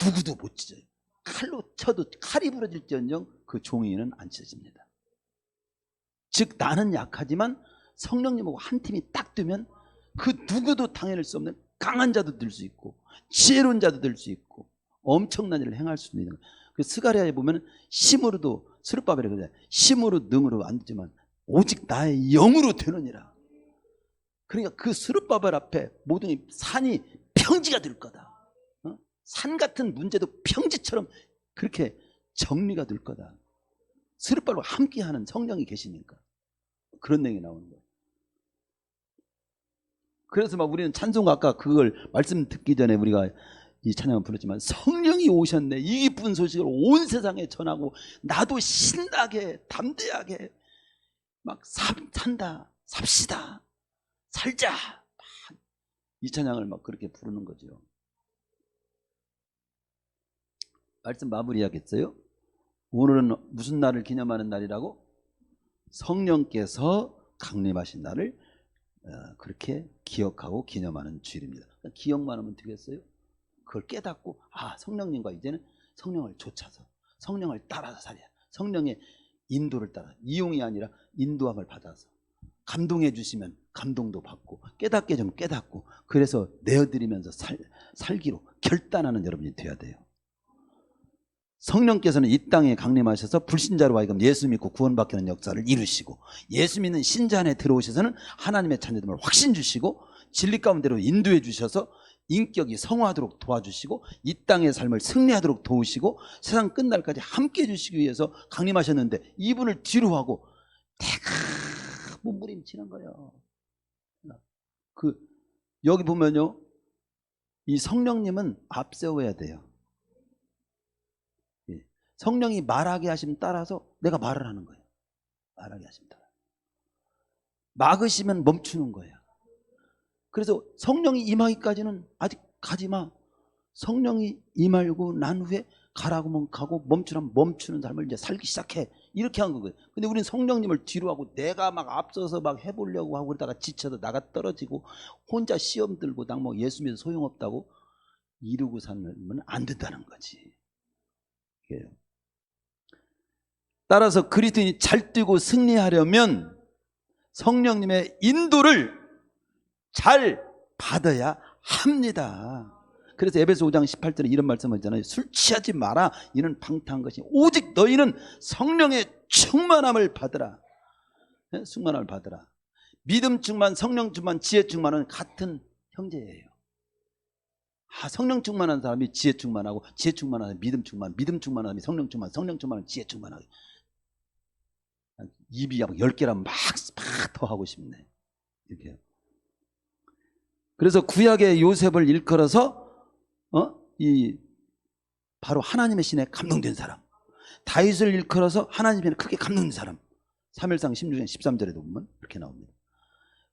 누구도 못 찢어요. 칼로 쳐도 칼이 부러질지언정 그 종이는 안 찢어집니다. 즉 나는 약하지만 성령님하고 한 팀이 딱 뜨면 그 누구도 당해낼 수 없는 강한 자도 될 수 있고 지혜로운 자도 될 수 있고 엄청난 일을 행할 수도 있는 거예요. 그 스가랴에 보면 심으로도 스룹바벨에 그래 심으로 능으로 안 되지만 오직 나의 영으로 되느니라. 그러니까 그 스룹바벨 앞에 모든 산이 평지가 될 거다. 산 같은 문제도 평지처럼 그렇게 정리가 될 거다. 스룹바벨과 함께하는 성령이 계시니까 그런 내용이 나오는 거예요. 그래서 막 우리는 찬송가 아까 그걸 말씀 듣기 전에 우리가 이 찬양을 부르지만 성령이 오셨네 이 기쁜 소식을 온 세상에 전하고 나도 신나게 담대하게 막 산다 삽시다 살자 이 찬양을 막 그렇게 부르는 거죠. 말씀 마무리하겠어요? 오늘은 무슨 날을 기념하는 날이라고? 성령께서 강림하신 날을 그렇게 기억하고 기념하는 주일입니다. 기억만 하면 되겠어요? 그걸 깨닫고 성령님과 이제는 성령을 좇아서 성령을 따라서 살아야 성령의 인도를 따라 이용이 아니라 인도함을 받아서 감동해 주시면 감동도 받고 깨닫게 좀 깨닫고 그래서 내어드리면서 살기로 결단하는 여러분이 돼야 돼요. 성령께서는 이 땅에 강림하셔서 불신자로 하여금 예수 믿고 구원받게 하는 역사를 이루시고 예수 믿는 신자 안에 들어오셔서는 하나님의 자녀됨을 확신 주시고 진리 가운데로 인도해 주셔서 인격이 성화하도록 도와주시고 이 땅의 삶을 승리하도록 도우시고 세상 끝날까지 함께해 주시기 위해서 강림하셨는데 이분을 뒤로 하고 대가 몸부림치는 거예요. 여기 보면요 이 성령님은 앞세워야 돼요. 성령이 말하게 하시면 따라서 내가 말을 하는 거예요. 말하게 하시면 따라. 막으시면 멈추는 거예요. 그래서 성령이 임하기까지는 아직 가지마. 성령이 임하고 난 후에 가라고 하면 가고 멈추라면 멈추는 삶을 이제 살기 시작해. 이렇게 한 거예요. 근데 우리는 성령님을 뒤로 하고 내가 막 앞서서 막 해보려고 하고 그러다가 지쳐서 나가 떨어지고 혼자 시험 들고 나 뭐 예수 믿어 소용없다고 이루고 살면 안 된다는 거지. 따라서 그리스도인이 잘 뛰고 승리하려면 성령님의 인도를 잘 받아야 합니다. 그래서 에베소 5장 18절에 이런 말씀을 하잖아요. 술 취하지 마라. 이는 방탕한 것이 오직 너희는 성령의 충만함을 받으라. 충만함을 받으라. 믿음 충만, 성령 충만, 지혜 충만은 같은 형제예요. 성령 충만한 사람이 지혜 충만하고 지혜 충만한 사람이 믿음 충만, 믿음 충만한 사람이 성령 충만, 성령 충만은 지혜 충만하고 입이 10개라면 막 더 하고 싶네. 이렇게. 그래서 구약의 요셉을 일컬어서 바로 하나님의 신에 감동된 사람, 다윗을 일컬어서 하나님의 크게 감동된 사람, 사무엘상 16장 13절에도 보면 그렇게 나옵니다.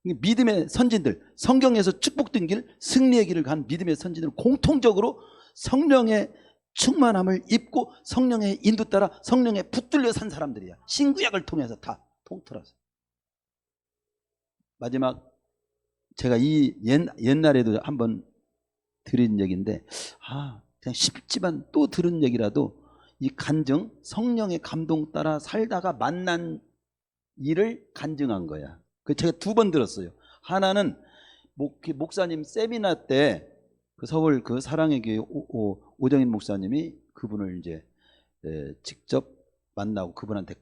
믿음의 선진들, 성경에서 축복된 길, 승리의 길을 간 믿음의 선진들은 공통적으로 성령의 충만함을 입고 성령의 인도 따라 성령에 붙들려 산 사람들이야. 신구약을 통해서 다 통틀어서. 마지막 제가 이 옛날에도 한번 드린 얘기인데 그냥 쉽지만 또 들은 얘기라도 이 간증, 성령의 감동 따라 살다가 만난 일을 간증한 거야. 그 제가 2번 들었어요. 하나는 목사님 세미나 때 그 서울 그 사랑의 교회 오정인 목사님이 그분을 이제 직접 만나고 그분한테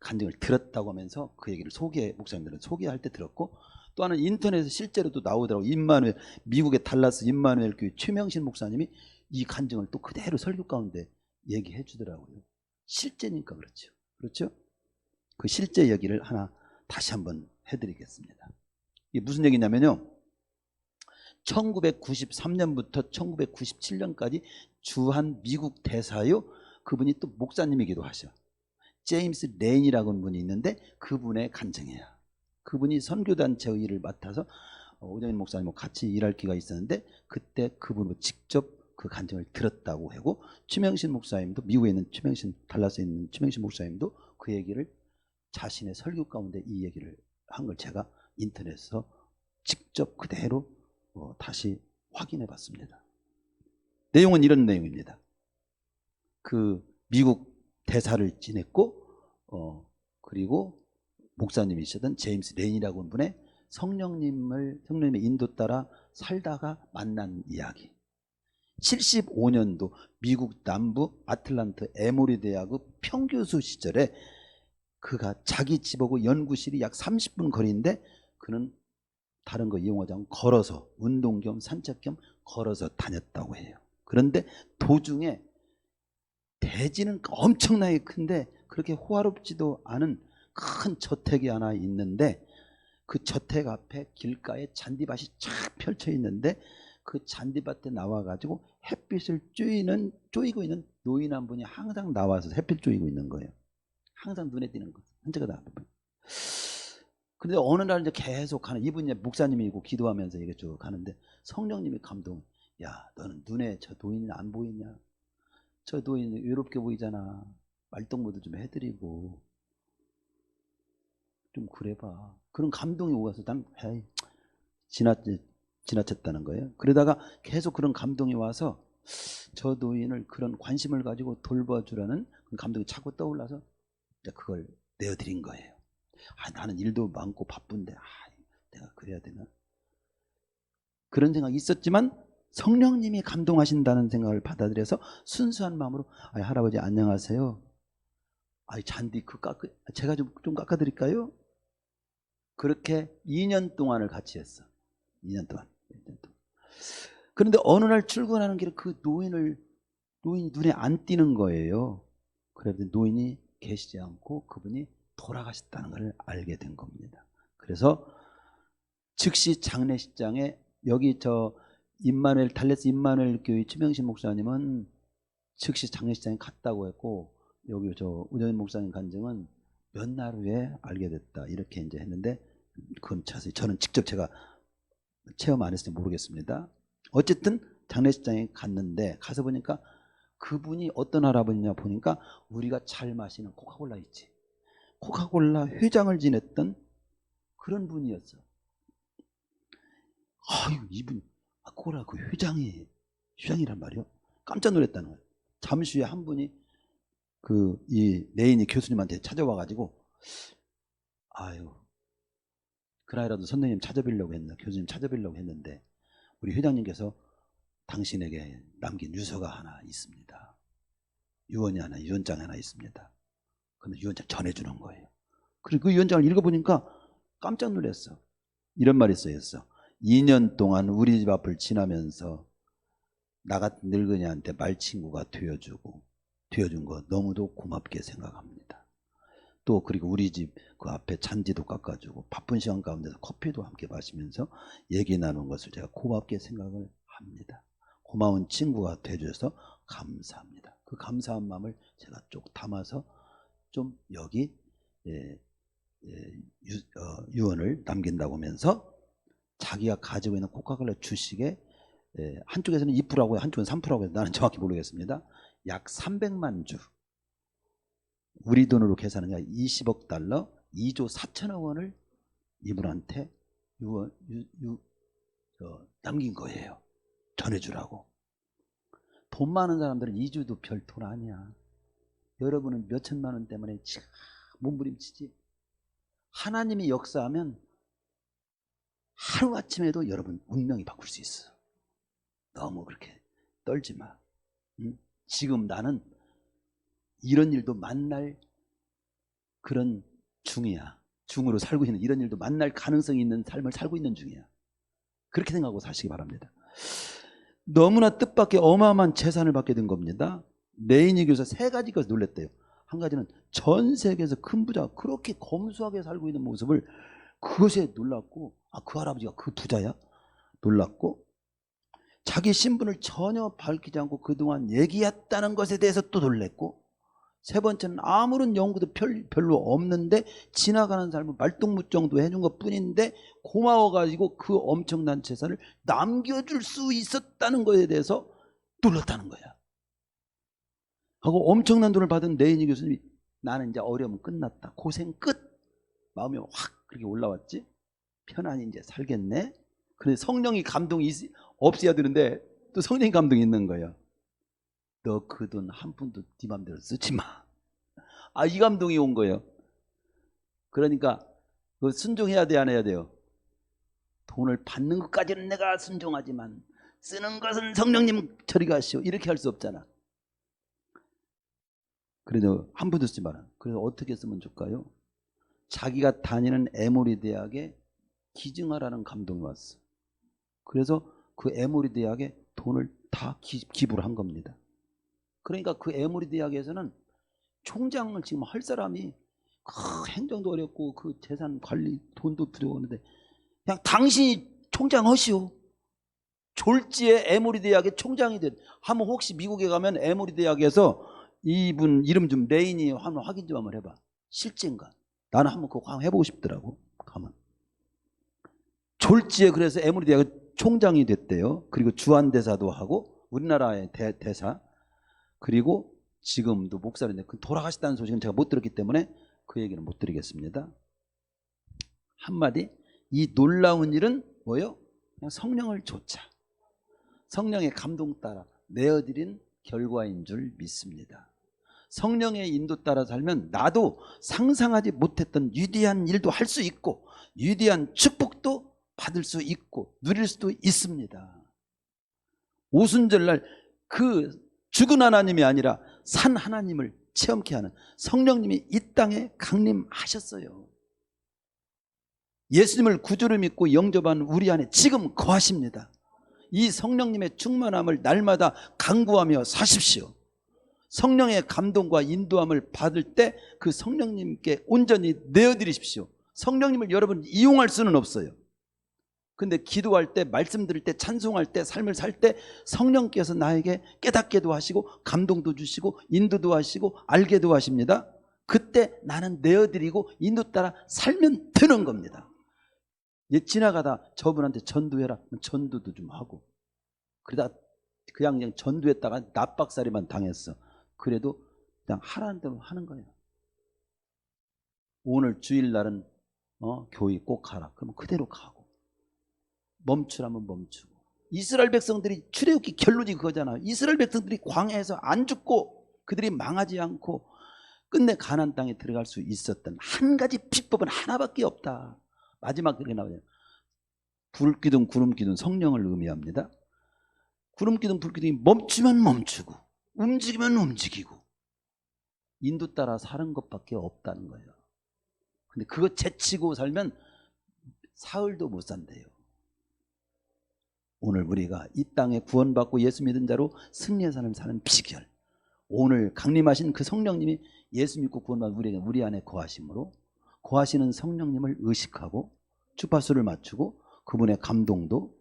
간증을 들었다고 하면서 그 얘기를 목사님들은 소개할 때 들었고, 또 하나는 인터넷에 실제로도 나오더라고. 미국의 달라스 임마누엘 교회 최명신 목사님이 이 간증을 또 그대로 설교 가운데 얘기해 주더라고요. 실제니까 그렇죠. 그렇죠? 그 실제 얘기를 하나 다시 한번 해드리겠습니다. 이게 무슨 얘기냐면요, 1993년부터 1997년까지 주한 미국 대사요, 그분이 또 목사님이기도 하셔. 제임스 레인이라고 하는 분이 있는데 그분의 간증이에요. 그분이 선교단체의 일을 맡아서 오정인 목사님과 같이 일할 기회가 있었는데 그때 그분으로 직접 그 간증을 들었다고 하고, 최명신 목사님도, 미국에 있는 달라스에 있는 최명신 목사님도 그 얘기를 자신의 설교 가운데 이 얘기를 한 걸 제가 인터넷에서 직접 그대로 다시 확인해 봤습니다. 내용은 이런 내용입니다. 그 미국 대사를 지냈고 그리고 목사님이시던 제임스 레인이라고 하는 분의 성령님의 인도 따라 살다가 만난 이야기. 75년도 미국 남부 아틀란타 에모리 대학의 평교수 시절에 그가 자기 집하고 연구실이 약 30분 거리인데 그는 다른 거 이용하지 않고 걸어서, 운동 겸 산책 겸 걸어서 다녔다고 해요. 그런데 도중에 대지는 엄청나게 큰데 그렇게 호화롭지도 않은 큰 저택이 하나 있는데, 그 저택 앞에 길가에 잔디밭이 쫙 펼쳐 있는데 그 잔디밭에 나와가지고 햇빛을 쪼이고 있는 노인 한 분이 항상 나와서 햇빛 쪼이고 있는 거예요. 항상 눈에 띄는 거. 현재가 다. 그런데 어느 날 이제 계속 가는, 이분이 목사님이고 기도하면서 이게 쭉 가는데 성령님이 감동. 야, 너는 눈에 저 노인이 안 보이냐? 저 노인 외롭게 보이잖아. 말동무도 좀 해드리고 좀 그래봐. 그런 감동이 오가서 난 지나쳤다는 거예요. 그러다가 계속 그런 감동이 와서 저 노인을 그런 관심을 가지고 돌봐주라는 감동이 자꾸 떠올라서 그걸 내어드린 거예요. 나는 일도 많고 바쁜데 내가 그래야 되나? 그런 생각이 있었지만 성령님이 감동하신다는 생각을 받아들여서 순수한 마음으로 할아버지 안녕하세요. 잔디 제가 좀 깎아드릴까요? 그렇게 2년 동안을 같이 했어. 2년 동안. 그런데 어느 날 출근하는 길에 그 노인이 눈에 안 띄는 거예요. 그래서 노인이 계시지 않고 그분이 돌아가셨다는 걸 알게 된 겁니다. 그래서 즉시 장례식장에, 여기 달래스 임마누엘 교회 최명신 목사님은 즉시 장례식장에 갔다고 했고, 여기 우정인 목사님 간증은 몇 날 후에 알게 됐다, 이렇게 이제 했는데, 그건 자세히 저는 직접 제가 체험 안 했을 때 모르겠습니다. 어쨌든 장례식장에 갔는데 가서 보니까 그분이 어떤 할아버지냐 보니까 우리가 잘 마시는 코카콜라 있지, 코카콜라 회장을 지냈던 그런 분이었어. 이분 코카콜라 그 회장이란 말이요. 깜짝 놀랐다는 거예요. 잠시 후에 한 분이 이 레인이 교수님한테 찾아와가지고 그날이라도 선생님 찾아뵈려고 했나, 교수님 찾아뵈려고 했는데 우리 회장님께서 당신에게 남긴 유서가 하나 있습니다. 유언장이 하나 있습니다. 근데 유언장 전해주는 거예요. 그리고 그 유언장을 읽어보니까 깜짝 놀랐어. 이런 말이 써있어. 2년 동안 우리 집 앞을 지나면서 나 같은 늙은이한테 말친구가 되어준 거 너무도 고맙게 생각합니다. 또 그리고 우리 집 그 앞에 잔디도 깎아주고 바쁜 시간 가운데서 커피도 함께 마시면서 얘기 나눈 것을 제가 고맙게 생각을 합니다. 고마운 친구가 되어줘서 감사합니다. 그 감사한 마음을 제가 쭉 담아서 좀 여기 유언을 남긴다고 하면서 자기가 가지고 있는 코카콜라 주식에 한쪽에서는 2%라고 한쪽은 3%라고 해서 나는 정확히 모르겠습니다. 약 300만 주, 우리 돈으로 계산하면 20억 달러, 2조 4천억 원을 이분한테 남긴 거예요. 전해주라고. 돈 많은 사람들은 이주도 별 돈 아니야. 여러분은 몇 천만 원 때문에 참 몸부림치지. 하나님이 역사하면 하루아침에도 여러분 운명이 바꿀 수 있어. 너무 그렇게 떨지 마. 응? 지금 나는 이런 일도 만날 그런 중이야. 중으로 살고 있는, 이런 일도 만날 가능성이 있는 삶을 살고 있는 중이야. 그렇게 생각하고 사시기 바랍니다. 너무나 뜻밖의 어마어마한 재산을 받게 된 겁니다. 레이니 교사 세 가지가 놀랬대요. 한 가지는 전 세계에서 큰 부자, 그렇게 검소하게 살고 있는 모습을, 그것에 놀랐고, 아, 그 할아버지가 그 부자야? 놀랐고, 자기 신분을 전혀 밝히지 않고 그동안 얘기했다는 것에 대해서 또 놀랬고, 세 번째는 아무런 연구도 별로 없는데 지나가는 삶을 말동무 정도 해준 것 뿐인데 고마워가지고 그 엄청난 재산을 남겨줄 수 있었다는 것에 대해서 놀랐다는 거야. 하고 엄청난 돈을 받은 레이니 교수님이 나는 이제 어려움 끝났다. 고생 끝. 마음이 확 그렇게 올라왔지. 편안히 이제 살겠네. 그런데 성령이 감동이 없어야 되는데 또 성령이 감동이 있는 거예요. 너 그 돈 한 푼도 네 맘대로 쓰지 마. 아, 이 감동이 온 거예요. 그러니까 그 순종해야 돼, 안 해야 돼요? 돈을 받는 것까지는 내가 순종하지만 쓰는 것은 성령님 저리 가시오. 이렇게 할 수 없잖아. 그래도 한 푼도 쓰지 마라. 그래서 어떻게 쓰면 좋을까요? 자기가 다니는 에모리 대학에 기증하라는 감동이 왔어. 그래서 그 에모리 대학에 돈을 다 기부를 한 겁니다. 그러니까 그 에모리 대학에서는 총장을 지금 할 사람이 행정도 어렵고 그 재산 관리 돈도 부족한데 그냥 당신이 총장 하시오. 졸지에 에모리 대학의 총장이 된. 한번 혹시 미국에 가면 에모리 대학에서 이분 이름 좀 레인이 한번 확인 좀 한번 해봐. 실제인가? 나는 한번 그거 해보고 싶더라고. 가면 졸지에 그래서 에모리 대학의 총장이 됐대요. 그리고 주한대사도 하고 우리나라의 대사, 그리고 지금도 목사인데 돌아가셨다는 소식은 제가 못 들었기 때문에 그 얘기는 못 드리겠습니다. 한마디, 이 놀라운 일은 뭐예요? 그냥 성령을 좇아 성령의 감동 따라 내어드린 결과인 줄 믿습니다. 성령의 인도 따라 살면 나도 상상하지 못했던 위대한 일도 할 수 있고 위대한 축복도 받을 수 있고 누릴 수도 있습니다. 오순절날 그 죽은 하나님이 아니라 산 하나님을 체험케 하는 성령님이 이 땅에 강림하셨어요. 예수님을 구주로 믿고 영접한 우리 안에 지금 거하십니다. 이 성령님의 충만함을 날마다 간구하며 사십시오. 성령의 감동과 인도함을 받을 때 그 성령님께 온전히 내어드리십시오. 성령님을 여러분 이용할 수는 없어요. 근데 기도할 때, 말씀 들을 때, 찬송할 때, 삶을 살 때 성령께서 나에게 깨닫게도 하시고 감동도 주시고 인도도 하시고 알게도 하십니다. 그때 나는 내어드리고 인도 따라 살면 되는 겁니다. 지나가다 저분한테 전도해라, 전도도 좀 하고, 그러다 그냥 전도했다가 납박살이만 당했어. 그래도 그냥 하라는 대로 하는 거예요. 오늘 주일날은 교회 꼭 가라. 그러면 그대로 가고, 멈추라면 멈추고. 이스라엘 백성들이 출애굽기 결론이 그거잖아요. 이스라엘 백성들이 광야에서 안 죽고 그들이 망하지 않고 끝내 가나안 땅에 들어갈 수 있었던 한 가지 비법은 하나밖에 없다. 마지막 그렇게 나와요. 불기둥 구름기둥, 성령을 의미합니다. 구름기둥 불기둥이 멈추면 멈추고 움직이면 움직이고 인도 따라 사는 것밖에 없다는 거예요. 근데 그거 제치고 살면 사흘도 못 산대요. 오늘 우리가 이 땅에 구원받고 예수 믿은 자로 승리의 삶을 사는 비결, 오늘 강림하신 그 성령님이 예수 믿고 구원받은 우리 안에 거하심으로, 거하시는 성령님을 의식하고 주파수를 맞추고 그분의 감동도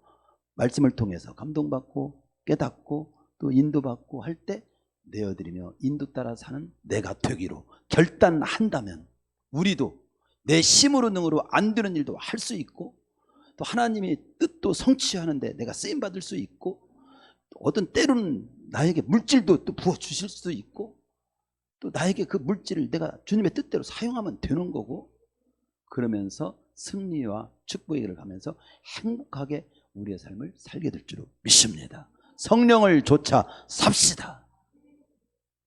말씀을 통해서 감동받고 깨닫고 또 인도받고 할 때 내어드리며 인도 따라 사는 내가 되기로 결단한다면 우리도 내 힘으로 능으로 안 되는 일도 할 수 있고, 또 하나님의 뜻도 성취하는데 내가 쓰임받을 수 있고, 어떤 때로는 나에게 물질도 또 부어주실 수도 있고, 또 나에게 그 물질을 내가 주님의 뜻대로 사용하면 되는 거고, 그러면서 승리와 축복의 길을 가면서 행복하게 우리의 삶을 살게 될 줄로 믿습니다. 성령을 조차 삽시다.